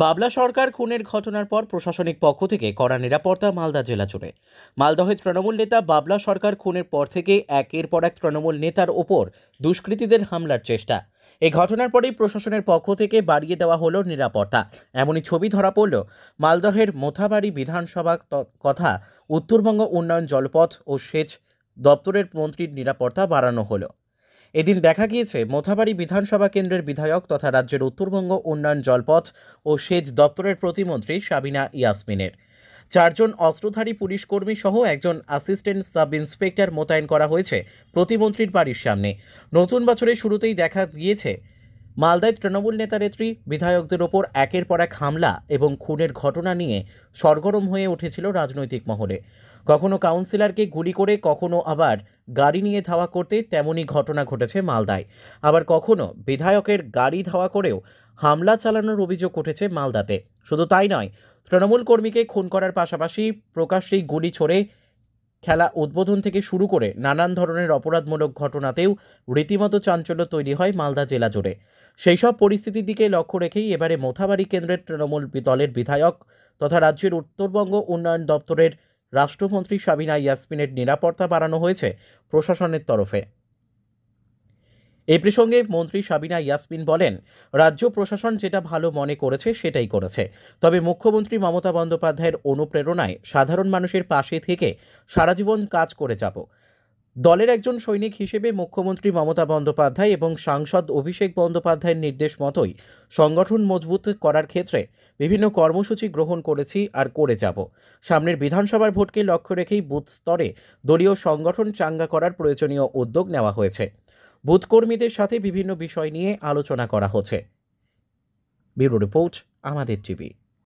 বাবলা সরকার খুনের ঘটনার পর প্রশাসনিক পক্ষ থেকে কড়া নিরাপত্তা মালদা জেলা জুড়ে। মালদহের তৃণমূল নেতা বাবলা সরকার খুনের পর থেকে একের পর এক তৃণমূল নেতার ওপর দুষ্কৃতীদের হামলার চেষ্টা। এই ঘটনার পরেই প্রশাসনের পক্ষ থেকে বাড়িয়ে দেওয়া হলো নিরাপত্তা। এমনই ছবি ধরা পড়ল মালদহের মোথাবাড়ি বিধানসভা কথা উত্তরবঙ্গ উন্নয়ন জলপথ ও সেচ দপ্তরের মন্ত্রীর নিরাপত্তা বাড়ানো হলো। এদিন দেখা গিয়েছে মোথাবাড়ি বিধানসভা কেন্দ্রের বিধায়ক তথা রাজ্যের উত্তরবঙ্গ উন্নয়ন জলপথ ও সেচ দপ্তরের প্রতিমন্ত্রী সাবিনা ইয়াসমিনের চারজন অস্ত্রধারী পুলিশ কর্মী সহ একজন অ্যাসিস্ট্যান্ট সাব ইন্সপেক্টর মোতায়েন করা হয়েছে প্রতিমন্ত্রীর বাড়ির সামনে। নতুন বছরের শুরুতেই দেখা গিয়েছে মালদায় তৃণমূল নেতানেত্রী বিধায়কদের ওপর একের পর এক হামলা এবং খুনের ঘটনা নিয়ে সরগরম হয়ে উঠেছিল রাজনৈতিক মহলে। কখনো কাউন্সিলরকে গুলি করে, কখনো আবার গাড়ি নিয়ে ধাওয়া করতে তেমনই ঘটনা ঘটেছে মালদায়। আবার কখনো বিধায়কের গাড়ি ধাওয়া করেও হামলা চালানোর অভিযোগ উঠেছে মালদাতে। শুধু তাই নয়, তৃণমূল কর্মীকে খুন করার পাশাপাশি প্রকাশ্যেই গুলি ছোড়ে খেলা উদ্বোধন থেকে শুরু করে নানান ধরনের অপরাধমূলক ঘটনাতেও রীতিমতো চাঞ্চল্য তৈরি হয় মালদা জেলা জুড়ে। সেই সব পরিস্থিতির দিকে লক্ষ্য রেখেই এবারে মোথাবাড়ি কেন্দ্রের তৃণমূল দলের বিধায়ক তথা রাজ্যের উত্তরবঙ্গ উন্নয়ন দপ্তরের রাষ্ট্রমন্ত্রী সাবিনা ইয়াসমিনের নিরাপত্তা বাড়ানো হয়েছে প্রশাসনের তরফে। এই প্রসঙ্গে মন্ত্রী সাবিনা ইয়াসমিন বলেন, রাজ্য প্রশাসন যেটা ভালো মনে করেছে সেটাই করেছে। তবে মুখ্যমন্ত্রী মমতা বন্দ্যোপাধ্যায়ের অনুপ্রেরণায় সাধারণ মানুষের পাশে থেকে সারা জীবন কাজ করে যাব। দলের একজন সৈনিক হিসেবে মুখ্যমন্ত্রী মমতা বন্দ্যোপাধ্যায় এবং সাংসদ অভিষেক বন্দ্যোপাধ্যায়ের নির্দেশ মতোই সংগঠন মজবুত করার ক্ষেত্রে বিভিন্ন কর্মসূচি গ্রহণ করেছি আর করে যাব। সামনের বিধানসভার ভোটকে লক্ষ্য রেখেই বুথ স্তরে দলীয় সংগঠন চাঙ্গা করার প্রয়োজনীয় উদ্যোগ নেওয়া হয়েছে। বুথ কর্মীদের সাথে বিভিন্ন বিষয় নিয়ে আলোচনা করা হচ্ছে। ব্যুরো রিপোর্ট, আমাদের টিভি।